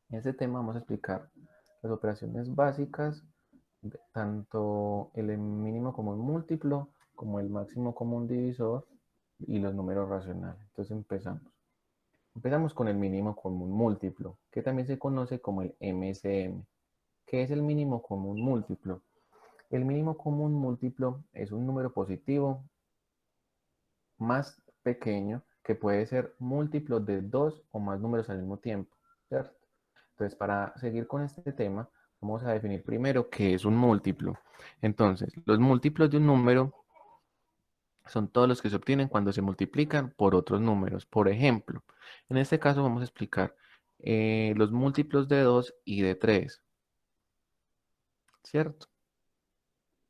En este tema vamos a explicar las operaciones básicas, tanto el mínimo común múltiplo como el máximo común divisor y los números racionales. Entonces empezamos. Empezamos con el mínimo común múltiplo, que también se conoce como el MCM. ¿Qué es el mínimo común múltiplo? El mínimo común múltiplo es un número positivo más pequeño que puede ser múltiplo de dos o más números al mismo tiempo, ¿cierto? Entonces, para seguir con este tema, vamos a definir primero qué es un múltiplo. Entonces, los múltiplos de un número son todos los que se obtienen cuando se multiplican por otros números. Por ejemplo, en este caso vamos a explicar los múltiplos de 2 y de 3, ¿cierto?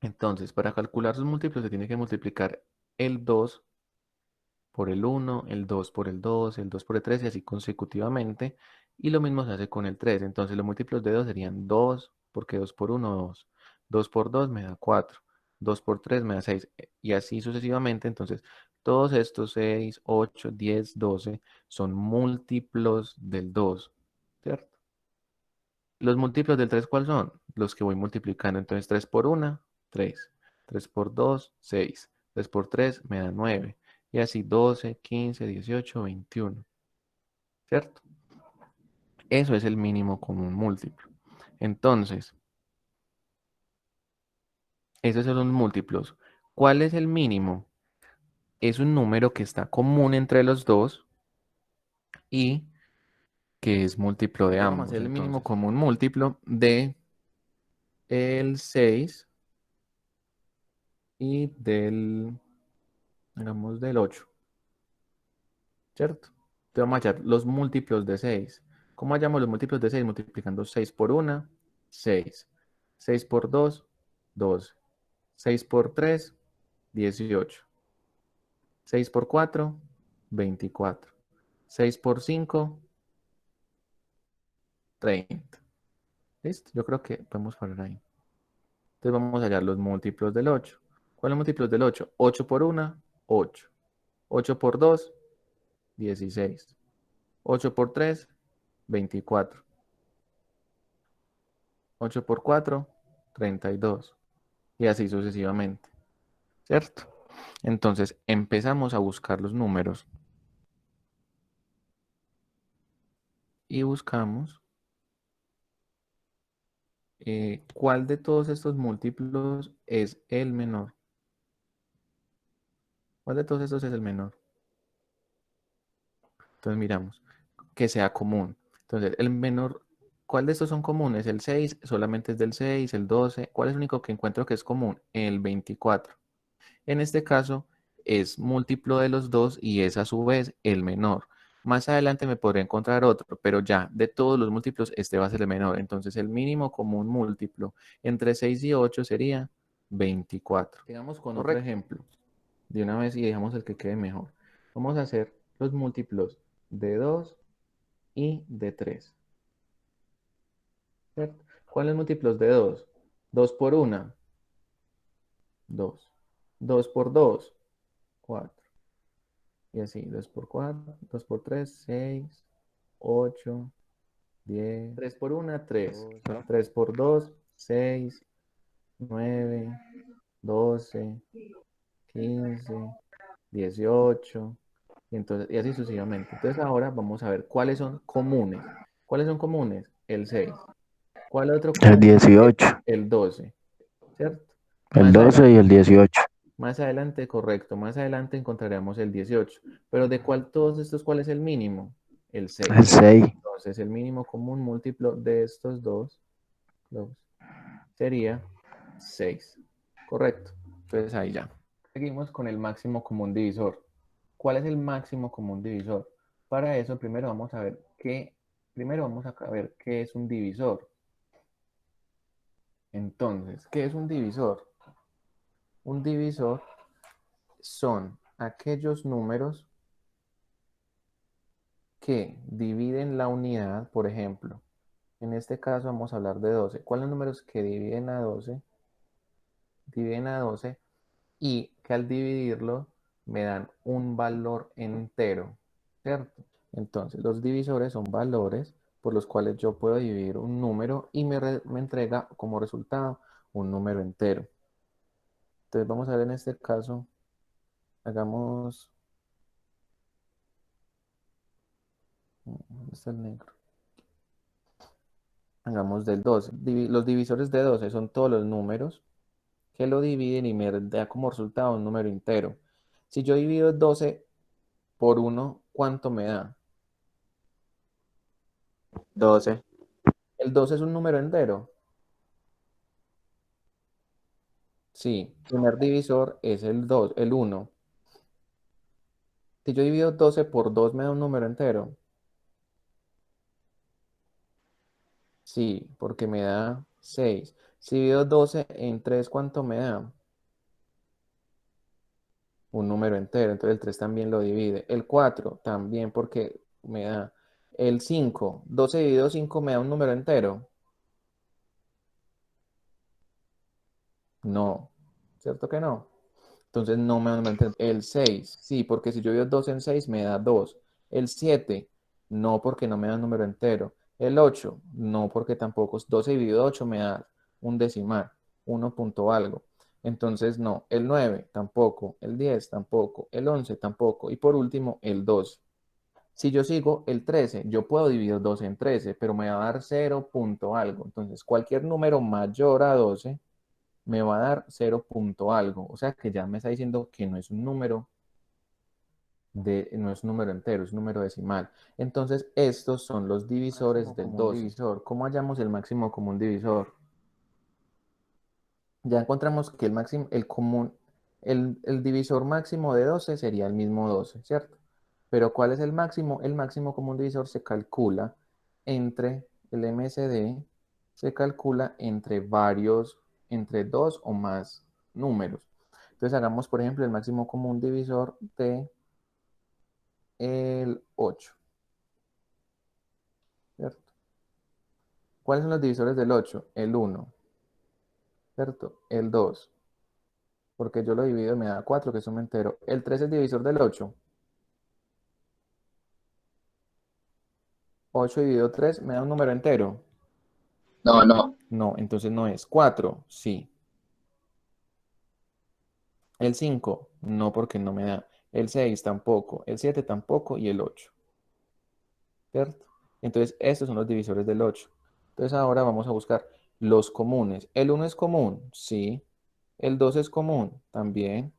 Entonces, para calcular sus múltiplos se tiene que multiplicar el 2 por el 1, el 2 por el 2, el 2 por el 3 y así consecutivamente. Y lo mismo se hace con el 3. Entonces los múltiplos de 2 serían 2, porque 2 por 1, 2. 2 por 2 me da 4. 2 por 3 me da 6. Y así sucesivamente. Entonces todos estos 6, 8, 10, 12 son múltiplos del 2, ¿cierto? Los múltiplos del 3, ¿cuáles son? Los que voy multiplicando. Entonces 3 por 1, 3. 3 por 2, 6. 3 por 3 me da 9. Y así 12, 15, 18, 21. ¿Cierto? Eso es el mínimo común múltiplo. Entonces, esos son los múltiplos. ¿Cuál es el mínimo? Es un número que está común entre los dos y que es múltiplo de ambos. Vamos a hacer el mínimo común múltiplo de el 6 y digamos, del 8. ¿Cierto? Entonces vamos a hallar los múltiplos de 6. ¿Cómo hallamos los múltiplos de 6? Multiplicando 6 por 1, 6. 6 por 2, 12. 6 por 3, 18. 6 por 4, 24. 6 por 5, 30. ¿Listo? Yo creo que podemos parar ahí. Entonces vamos a hallar los múltiplos del 8. ¿Cuáles son los múltiplos del 8? 8 por 1, 8. 8 por 2, 16. 8 por 3, 24. 8 por 4, 32. Y así sucesivamente. ¿Cierto? Entonces empezamos a buscar los números. Y buscamos cuál de todos estos múltiplos es el menor. ¿Cuál de todos estos es el menor? Entonces miramos que sea común. Entonces, el menor, ¿cuál de estos son comunes? El 6 solamente es del 6, el 12. ¿Cuál es el único que encuentro que es común? El 24. En este caso, es múltiplo de los dos y es a su vez el menor. Más adelante me podré encontrar otro, pero ya de todos los múltiplos, este va a ser el menor. Entonces, el mínimo común múltiplo entre 6 y 8 sería 24. Sigamos con otro ejemplo. De una vez y dejamos el que quede mejor. Vamos a hacer los múltiplos de 2 y de 3. ¿Cierto? ¿Cuáles múltiplos de 2? 2 por 1, 2. 2 por 2, 4. Y así, 2 por 4, 2 por 3, 6, 8, 10. 3 por 1, 3. 3 por 2, 6, 9, 12, 15, 18. Y así sucesivamente. Entonces ahora vamos a ver cuáles son comunes. ¿Cuáles son comunes? El 6. ¿Cuál otro El común? 18, El 12, ¿cierto? el Más 12 y el adelante, 18. más adelante, correcto, más adelante encontraremos el 18. Pero ¿de cuál todos estos cuál es el mínimo? El El 6. 6. Entonces el mínimo común múltiplo de estos dos sería 6. Correcto. Entonces ahí ya. Seguimos con el máximo común divisor. ¿Cuál es el máximo común divisor? Para eso primero vamos a ver qué es un divisor. Entonces, ¿qué es un divisor? Un divisor son aquellos números que dividen la unidad, por ejemplo. En este caso vamos a hablar de 12. ¿Cuáles números que dividen a 12? Dividen a 12 y que al dividirlo me dan un valor entero, ¿cierto? Entonces, los divisores son valores. por los cuales yo puedo dividir un número y me entrega como resultado un número entero. Entonces vamos a ver en este caso, hagamos, ¿dónde está el negro? Hagamos del 12. Los divisores de 12 son todos los números que lo dividen y me da como resultado un número entero. Si yo divido 12 por 1, ¿cuánto me da? 12. El 12 es un número entero. Sí, el primer divisor es el 2, el 1. Si yo divido 12 por 2 me da un número entero. Sí, porque me da 6. Si divido 12 en 3, ¿cuánto me da? Un número entero. Entonces el 3 también lo divide. El 4 también porque me da el 5. 12 dividido 5 me da un número entero. No, ¿cierto que no? Entonces no me van a entender. El 6 sí, porque si yo divido 2 en 6 me da 2. El 7 no, porque no me da un número entero. El 8 no, porque tampoco. 12 dividido 8 me da un decimal, 1 punto algo. Entonces no. El 9 tampoco. El 10 tampoco. El 11 tampoco. Y por último, el 12. Si yo sigo el 13, yo puedo dividir 12 en 13, pero me va a dar 0 punto algo. Entonces, cualquier número mayor a 12 me va a dar 0 punto algo. O sea que ya me está diciendo que no es un número no es un número entero, es un número decimal. Entonces, estos son los divisores Máximo del común 12. divisor. ¿Cómo hallamos el máximo común divisor? Ya encontramos que el divisor máximo de 12 sería el mismo 12, ¿cierto? Pero ¿cuál es el máximo? El máximo común divisor se calcula entre el MSD, se calcula entre dos o más números. Entonces hagamos, por ejemplo, el máximo común divisor de el 8, ¿cierto? ¿Cuáles son los divisores del 8? El 1, ¿cierto? El 2, porque yo lo divido y me da 4, que es un entero. El 3 es divisor del 8. 8 dividido 3 me da un número entero. No, no. No, entonces no es 4, sí. El 5 no, porque no me da. El 6 tampoco, el 7 tampoco y el 8, ¿cierto? Entonces estos son los divisores del 8. Entonces ahora vamos a buscar los comunes. ¿El 1 es común? Sí. ¿El 2 es común? También.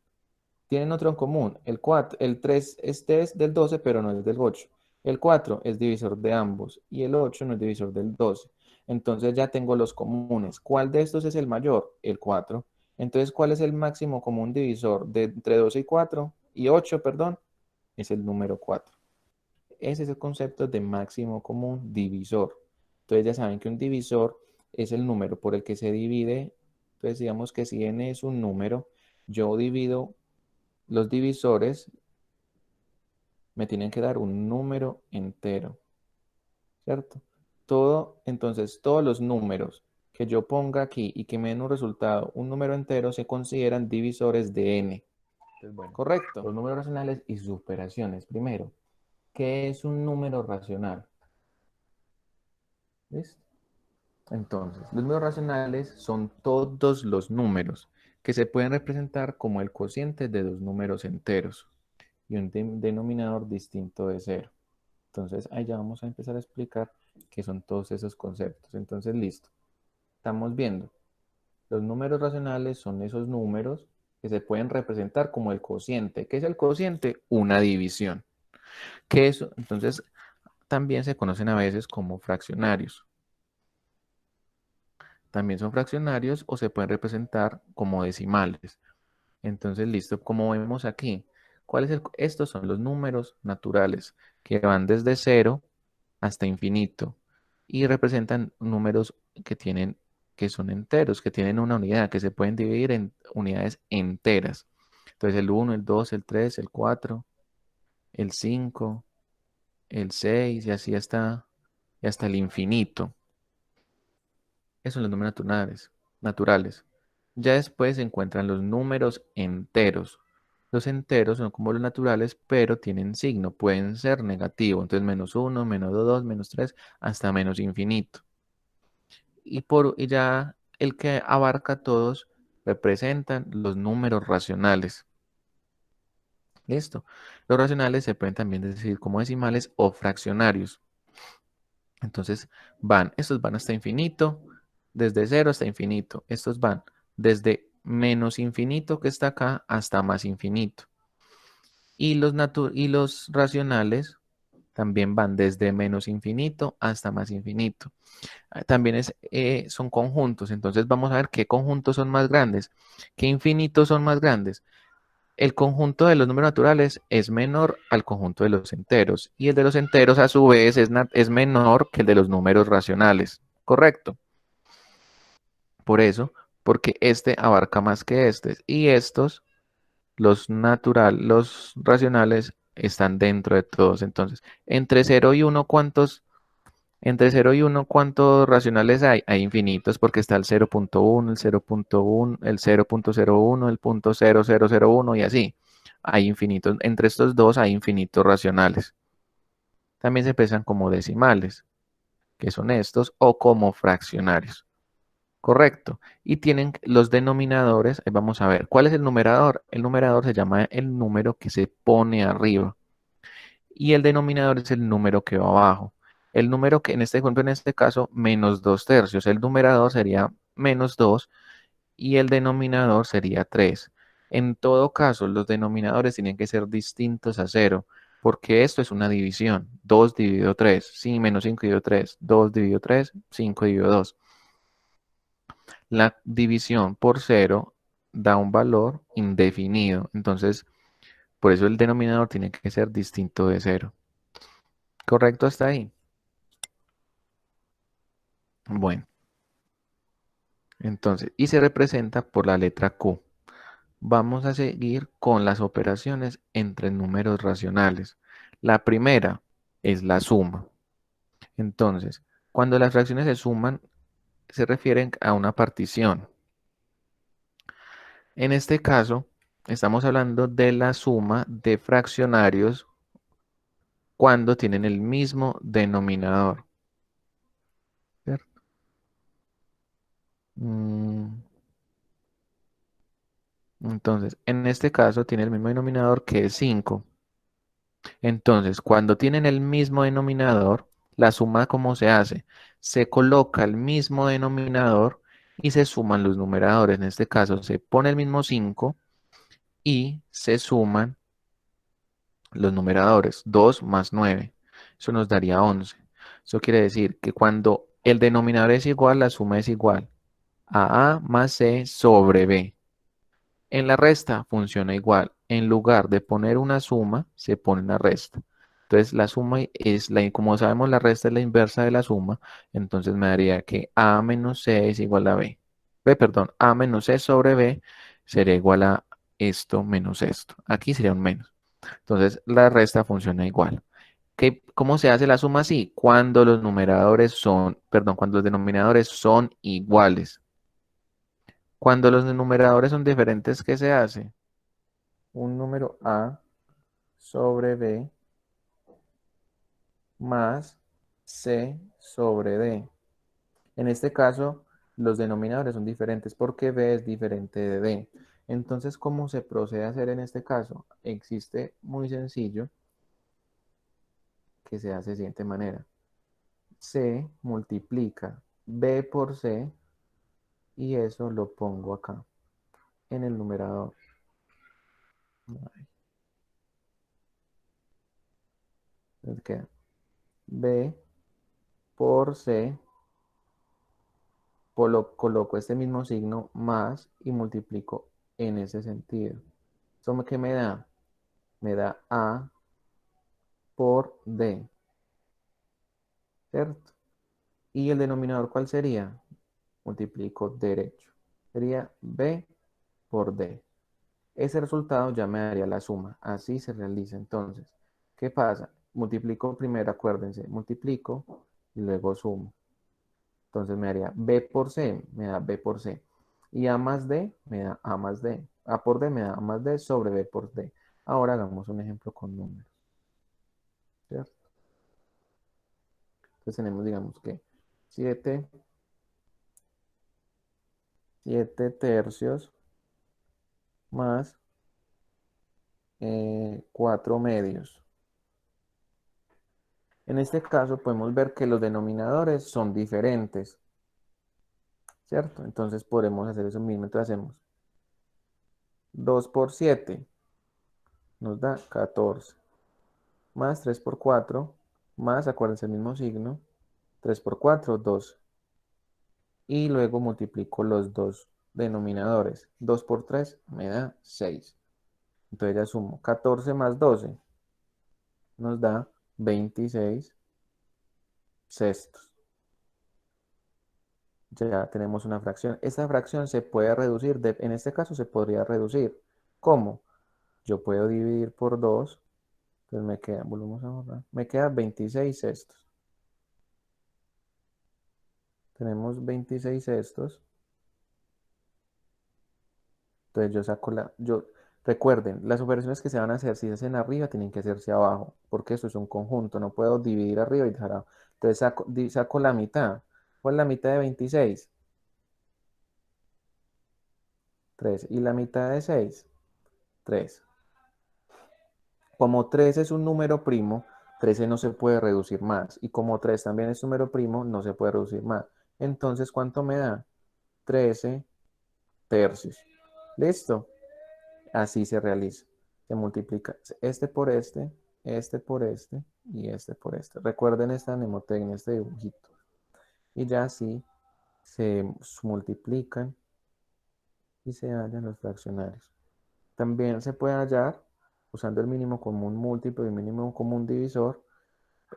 Tienen otro en común. El 4, el 3, este es del 12, pero no es del 8. El 4 es divisor de ambos y el 8 no es divisor del 12. Entonces ya tengo los comunes. ¿Cuál de estos es el mayor? El 4. Entonces, ¿cuál es el máximo común divisor de entre 12 y 4? Y 8, perdón, es el número 4. Ese es el concepto de máximo común divisor. Entonces ya saben que un divisor es el número por el que se divide. Entonces digamos que si n es un número, yo divido los divisores, me tienen que dar un número entero, ¿cierto? Entonces, todos los números que yo ponga aquí y que me den un resultado, un número entero, se consideran divisores de n. Entonces, bueno, Correcto. Los números racionales y sus operaciones. Primero, ¿qué es un número racional? ¿Listo? Entonces, los números racionales son todos los números que se pueden representar como el cociente de dos números enteros y un denominador distinto de cero. Entonces, ahí ya vamos a empezar a explicar qué son todos esos conceptos. Entonces, listo. Estamos viendo. Los números racionales son esos números que se pueden representar como el cociente. ¿Qué es el cociente? Una división. ¿Qué es? Entonces, también se conocen a veces como fraccionarios. También son fraccionarios o se pueden representar como decimales. Entonces, listo, como vemos aquí, estos son los números naturales que van desde cero hasta infinito y representan números que son enteros, que tienen una unidad, que se pueden dividir en unidades enteras. Entonces, el 1, el 2, el 3, el 4, el 5, el 6 y así hasta el infinito. Esos son los números naturales. Ya después se encuentran los números enteros. Los enteros son como los naturales, pero tienen signo, pueden ser negativos. Entonces, -1, -2, -3, hasta menos infinito. Y ya el que abarca todos representan los números racionales. ¿Listo? Los racionales se pueden también decir como decimales o fraccionarios. Entonces, estos van hasta infinito, desde 0 hasta infinito. Estos van desde menos infinito que está acá hasta más infinito. Y los racionales también van desde menos infinito hasta más infinito. También son conjuntos, entonces vamos a ver qué conjuntos son más grandes, qué infinitos son más grandes. El conjunto de los números naturales es menor al conjunto de los enteros y el de los enteros a su vez es menor que el de los números racionales, ¿correcto? Por eso, porque este abarca más que este y estos, los racionales, están dentro de todos. Entonces, entre 0 y 1, ¿cuántos racionales hay? Hay infinitos porque está el 0.1, el 0.1, el 0.01, el 0.0001 y así. Hay infinitos. Entre estos dos hay infinitos racionales. También se expresan como decimales, que son estos, o como fraccionarios. Correcto. Y tienen los denominadores. Vamos a ver, ¿cuál es el numerador? El numerador se llama el número que se pone arriba. Y el denominador es el número que va abajo. El número que en este ejemplo, en este caso, -2/3. El numerador sería -2 y el denominador sería 3. En todo caso, los denominadores tienen que ser distintos a 0, porque esto es una división. 2 dividido 3, sí, -5 dividido 3, 2 dividido 3, 5 dividido 2. La división por 0 da un valor indefinido. Entonces, por eso el denominador tiene que ser distinto de 0. ¿Correcto hasta ahí? Bueno, entonces, y se representa por la letra Q. Vamos a seguir con las operaciones entre números racionales. La primera es la suma. Entonces, cuando las fracciones se suman, se refieren a una partición. En este caso, estamos hablando de la suma de fraccionarios cuando tienen el mismo denominador. ¿Cierto? Entonces, en este caso tiene el mismo denominador que es 5. Entonces, cuando tienen el mismo denominador, la suma, ¿cómo se hace? Se coloca el mismo denominador y se suman los numeradores. En este caso, se pone el mismo 5 y se suman los numeradores. 2 más 9. Eso nos daría 11. Eso quiere decir que cuando el denominador es igual, la suma es igual a A más C sobre B. En la resta funciona igual. En lugar de poner una suma, se pone una resta. Entonces la suma como sabemos, la resta es la inversa de la suma. Entonces me daría que A menos C es igual a B. Perdón, A menos C sobre B sería igual a esto menos esto. Aquí sería un menos. Entonces la resta funciona igual. ¿Cómo se hace la suma así? Cuando los cuando los denominadores son iguales. Cuando los numeradores son diferentes, ¿qué se hace? Un número A sobre B más C sobre D. En este caso, los denominadores son diferentes porque B es diferente de D. Entonces, ¿cómo se procede a hacer en este caso? Existe muy sencillo que se hace de la siguiente manera. C multiplica B por C y eso lo pongo acá en el numerador. Entonces queda B por C, coloco este mismo signo más y multiplico en ese sentido. ¿Eso qué me da? Me da A por D, ¿cierto? ¿Y el denominador cuál sería? Multiplico derecho. Sería B por D. Ese resultado ya me daría la suma. Así se realiza entonces. ¿Qué pasa? Multiplico primero, acuérdense, multiplico y luego sumo. Entonces me daría B por C, me da B por C. Y A más D me da A más D. A por D me da A más D sobre B por D. Ahora hagamos un ejemplo con números, ¿cierto? Entonces tenemos, digamos que 7 tercios más 4 medios. En este caso podemos ver que los denominadores son diferentes, ¿cierto? Entonces podremos hacer eso mismo. Entonces hacemos 2 por 7 nos da 14, más 3 por 4, más, acuérdense el mismo signo, 3 por 4, 12. Y luego multiplico los dos denominadores. 2 por 3 me da 6. Entonces ya sumo 14 más 12 nos da 26 sextos. Ya tenemos una fracción. Esta fracción se puede reducir, en este caso se podría reducir. ¿Cómo? Yo puedo dividir por 2, entonces me queda, volvemos a borrar, me queda 26 sextos. Tenemos 26 sextos. Entonces yo saco recuerden, las operaciones que se van a hacer, si se hacen arriba, tienen que hacerse abajo, porque eso es un conjunto, no puedo dividir arriba y dejar abajo. Entonces saco la mitad. ¿Cuál es la mitad de 26? 3. ¿Y la mitad de 6? 3. Como 3 es un número primo, 13 no se puede reducir más. Y como 3 también es número primo, no se puede reducir más. Entonces, ¿cuánto me da? 13 tercios. ¿Listo? Así se realiza. Se multiplica este por este por este y este por este. Recuerden esta mnemotecnia, este dibujito. Y ya así se multiplican y se hallan los fraccionarios. También se puede hallar usando el mínimo común múltiplo y el mínimo común divisor.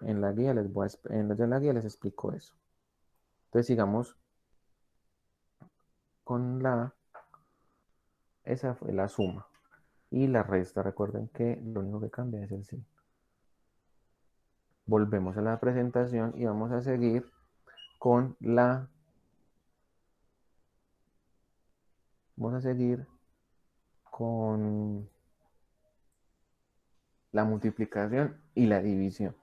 En la guía en la guía les explico eso. Entonces sigamos con esa fue la suma. Y la resta, recuerden que lo único que cambia es el signo. Volvemos a la presentación y vamos a seguir con vamos a seguir con la multiplicación y la división,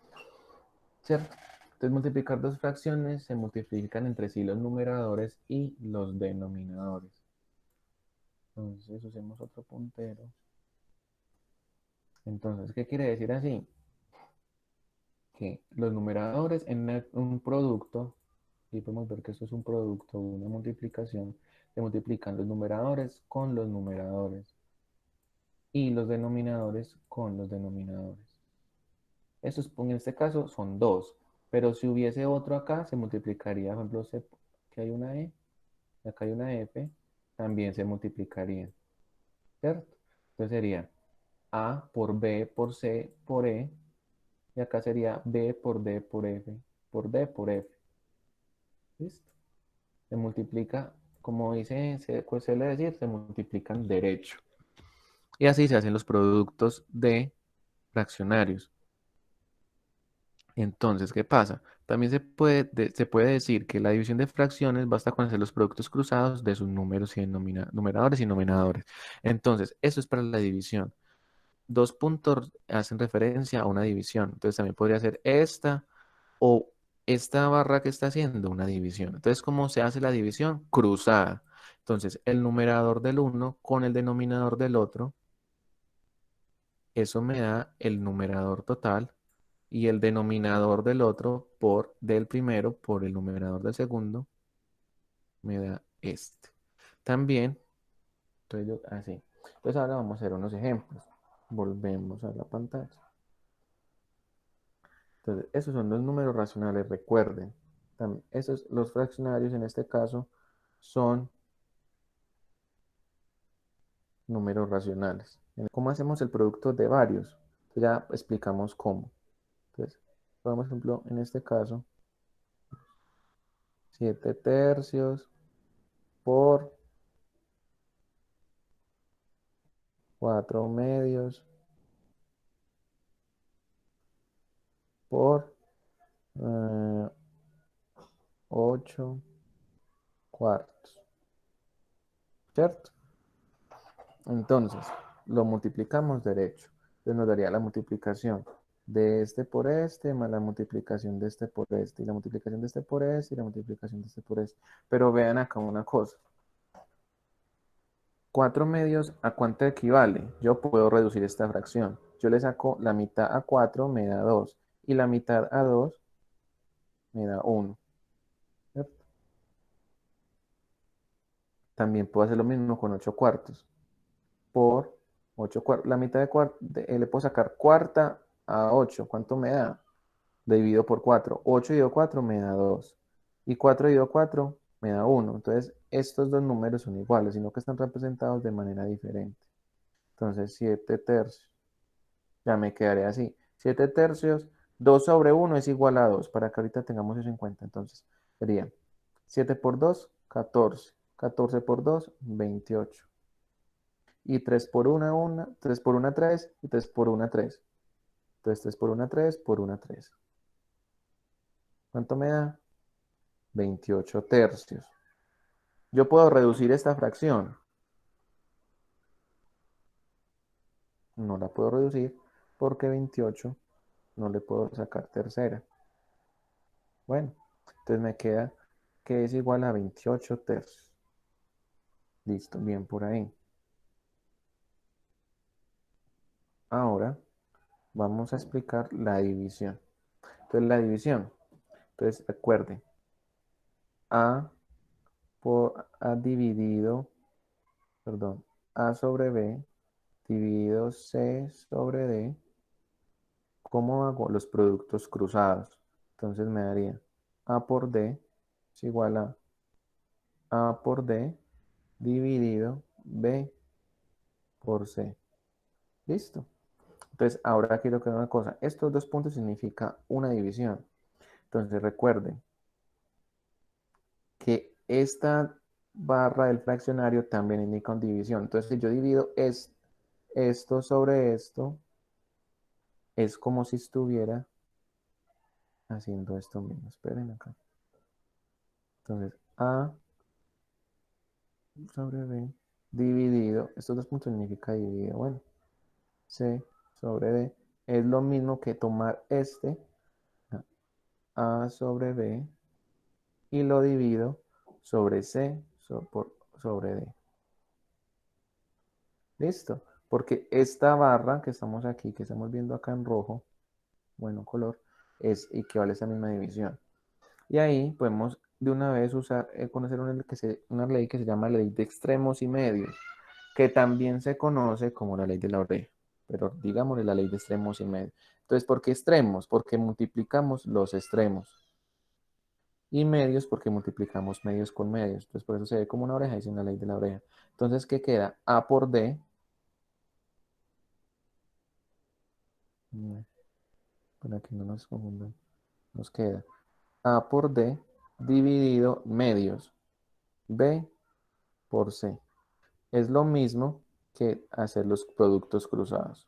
¿cierto? Entonces multiplicar dos fracciones se multiplican entre sí los numeradores y los denominadores. Entonces usemos otro puntero. Entonces, ¿qué quiere decir así? Que los numeradores en un producto, y podemos ver que esto es un producto, una multiplicación, se multiplican los numeradores con los numeradores y los denominadores con los denominadores. Estos en este caso son dos, pero si hubiese otro acá, se multiplicaría, por ejemplo, que hay una E, y acá hay una F, también se multiplicarían, ¿cierto? Entonces sería A por B por C por E, y acá sería B por D por F, por D por F. ¿Listo? Se multiplica, como dice, pues suele decir, se multiplican derecho. Y así se hacen los productos de fraccionarios. Entonces, ¿qué pasa? También se puede decir que la división de fracciones basta con hacer los productos cruzados de sus números y numeradores y denominadores. Entonces, eso es para la división. Dos puntos hacen referencia a una división. Entonces, también podría ser esta o esta barra que está haciendo una división. Entonces, ¿cómo se hace la división? Cruzada. Entonces, el numerador del uno con el denominador del otro, eso me da el numerador total y el denominador del otro del primero por el numerador del segundo me da este. También, entonces así. Entonces ahora vamos a hacer unos ejemplos. Volvemos a la pantalla. Entonces, esos son los números racionales, recuerden. También, los fraccionarios en este caso son números racionales. ¿Cómo hacemos el producto de varios? Ya explicamos cómo. Entonces, por ejemplo, en este caso, 7 tercios por 4 medios por 8 cuartos, ¿cierto? Entonces, lo multiplicamos derecho. Entonces nos daría la multiplicación de este por este, más la multiplicación de este por este, y la multiplicación de este por este, y la multiplicación de este por este. Pero vean acá una cosa. 4 medios, ¿a cuánto equivale? Yo puedo reducir esta fracción. Yo le saco la mitad a 4, me da 2. Y la mitad a 2 me da 1. También puedo hacer lo mismo con 8 cuartos. Por 8 cuartos. La mitad de cuarto, le puedo sacar cuarta a 8. ¿Cuánto me da? Dividido por 4. 8 dividido 4 me da 2. Y 4 dividido 4 me da 1. Entonces, estos dos números son iguales, sino que están representados de manera diferente. Entonces, 7 tercios. Ya me quedaré así. 7 tercios, 2 sobre 1 es igual a 2, para que ahorita tengamos eso en cuenta. Entonces, sería 7 por 2, 14. 14 por 2, 28. Y 3 por 1, 3 por 1, 3. Y 3 por 1, 3. Entonces, 3 por 1, 3, por 1, 3. ¿Cuánto me da? 28 tercios. Yo puedo reducir esta fracción. No la puedo reducir porque 28 no le puedo sacar tercera. Bueno, entonces me queda que es igual a 28 tercios. Listo, bien por ahí. Ahora vamos a explicar la división. Entonces la división. Entonces recuerden, A dividido, perdón, A sobre B dividido C sobre D. ¿Cómo hago los productos cruzados? Entonces me daría A por D es igual a A por D dividido B por C. ¿Listo? Entonces, ahora quiero que vean una cosa. Estos dos puntos significa una división. Entonces, recuerden que esta barra del fraccionario también indica una división. Entonces, si yo divido esto sobre esto, es como si estuviera haciendo esto mismo. Esperen acá. Entonces, A sobre B dividido, estos dos puntos significa dividido. Bueno, C sobre D es lo mismo que tomar este A sobre B y lo divido sobre C sobre D. Listo. Porque esta barra que estamos aquí, que estamos viendo acá en rojo, bueno, color, es equivale a esa misma división. Y ahí podemos de una vez conocer una ley que se llama ley de extremos y medios, que también se conoce como la ley de la oreja, pero digámosle la ley de extremos y medios. Entonces, ¿por qué extremos? Porque multiplicamos los extremos. Y medios porque multiplicamos medios con medios. Entonces, por eso se ve como una oreja, dice una ley de la oreja. Entonces, ¿qué queda? A por D. Para que no nos confundan. Nos queda A por D dividido medios. B por C. Es lo mismo que hacer los productos cruzados.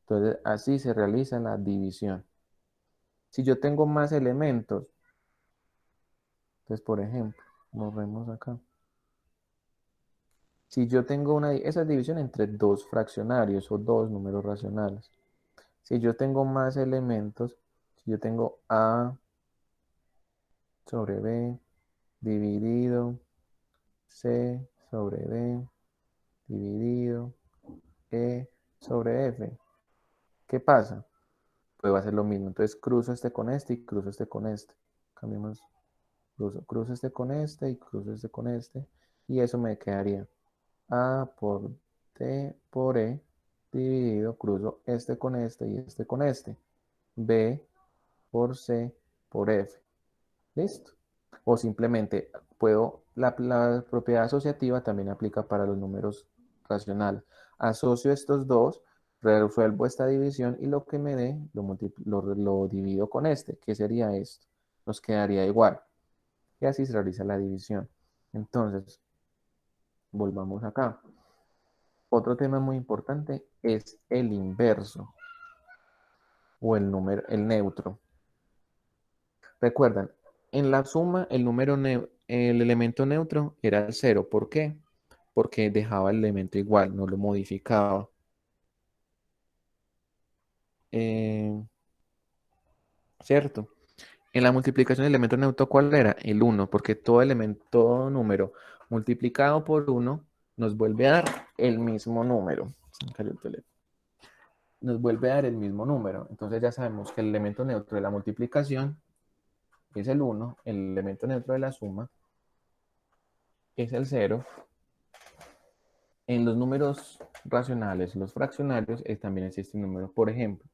Entonces, así se realiza la división. Si yo tengo más elementos, entonces, por ejemplo, borremos acá. Si yo tengo esa división entre dos fraccionarios o dos números racionales. Si yo tengo más elementos, si yo tengo A sobre B dividido C sobre D dividido E sobre F, ¿qué pasa? Pues va a ser lo mismo. Entonces cruzo este con este y cruzo este con este. Cambiemos, cruzo este con este y cruzo este con este. Y eso me quedaría A por D por E dividido, cruzo este con este y este con este. B por C por F. ¿Listo? O simplemente la propiedad asociativa también aplica para los números racionales. Asocio estos dos, resuelvo esta división y lo que me dé lo divido con este, que sería esto. Nos quedaría igual. Y así se realiza la división. Entonces, volvamos acá. Otro tema muy importante es el inverso o el neutro. Recuerdan, en la suma el elemento neutro era el cero. ¿Por qué? porque dejaba el elemento igual, no lo modificaba. ¿Cierto? En la multiplicación del elemento neutro, ¿cuál era? El 1, porque todo elemento, todo número multiplicado por 1 nos vuelve a dar el mismo número. Se me cayó el teléfono. Nos vuelve a dar el mismo número. Entonces ya sabemos que el elemento neutro de la multiplicación es el 1, el elemento neutro de la suma es el 0. En los números racionales, los fraccionarios, también existe un número. Por ejemplo,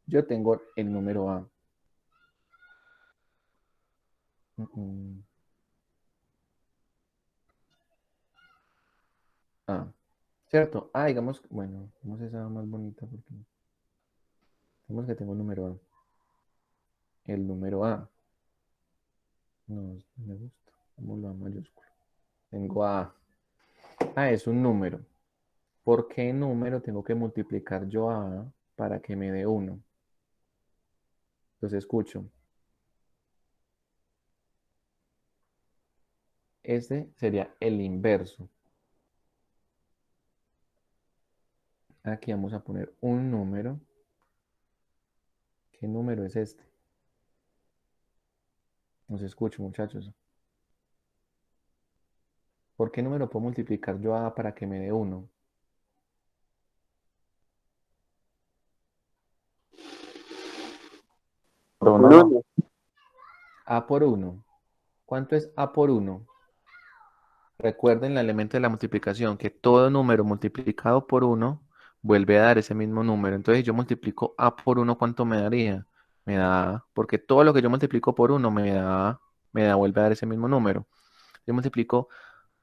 yo tengo el número A. A. ¿Cierto? Ah, digamos, bueno, ¿cómo se llama más bonita? Porque digamos que tengo el número A. El número A. No, no me gusta. ¿Cómo lo A mayúsculo? Tengo A. A es un número. ¿Por qué número tengo que multiplicar yo a A para que me dé 1? Entonces escucho. Este sería el inverso. Aquí vamos a poner un número. ¿Qué número es este? Nos escucho, muchachos. ¿Por qué número puedo multiplicar yo a A para que me dé 1? Por uno no. A por 1. ¿Cuánto es A por 1? Recuerden el elemento de la multiplicación, que todo número multiplicado por 1 vuelve a dar ese mismo número. Entonces, si yo multiplico A por 1, ¿cuánto me daría? Me da A, porque todo lo que yo multiplico por 1 me da A, vuelve a dar ese mismo número. Si multiplico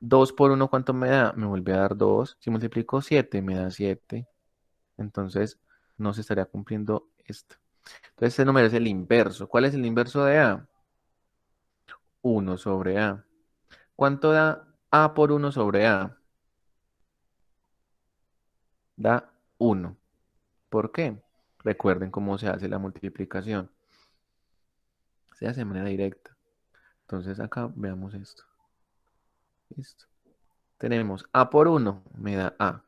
2 por 1, ¿cuánto me da? Me vuelve a dar 2. Si multiplico 7, me da 7. Entonces, no se estaría cumpliendo esto. Entonces, este número es el inverso. ¿Cuál es el inverso de A? 1 sobre A. ¿Cuánto da A por 1 sobre A? Da 1. ¿Por qué? Recuerden cómo se hace la multiplicación. Se hace de manera directa. Entonces acá veamos esto. Listo. Tenemos A por 1 me da A.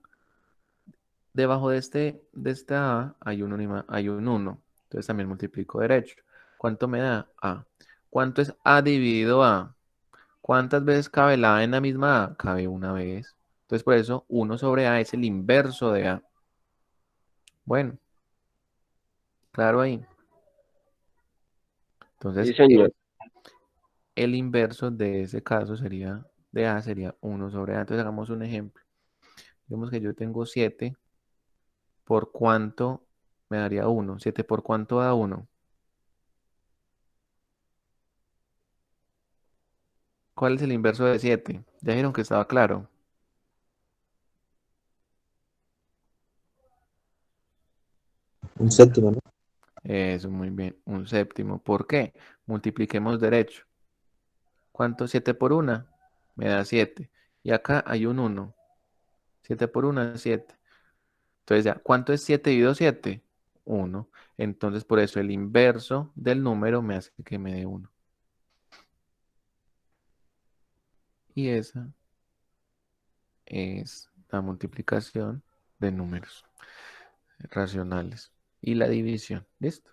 Debajo de esta A hay un 1. Entonces también multiplico derecho. ¿Cuánto me da? A. ¿Cuánto es A dividido A? ¿Cuántas veces cabe la A en la misma A? Cabe una vez. Entonces por eso 1 sobre A es el inverso de A. Bueno, claro ahí. Sí, Entonces señor. el inverso de ese caso sería, de A sería 1 sobre A. Entonces hagamos un ejemplo. Digamos que yo tengo 7, ¿por cuánto me daría 1? 7 por cuánto da 1. ¿Cuál es el inverso de 7? Ya dijeron que estaba claro. Un séptimo, ¿no? Eso, muy bien. Un séptimo. ¿Por qué? Multipliquemos derecho. ¿Cuánto es 7 por 1? Me da 7. Y acá hay un 1. 7 por 1 es 7. Entonces ya, ¿cuánto es 7 dividido 7? 1. Entonces por eso el inverso del número me hace que me dé 1. Y esa es la multiplicación de números racionales y la división. ¿Listo?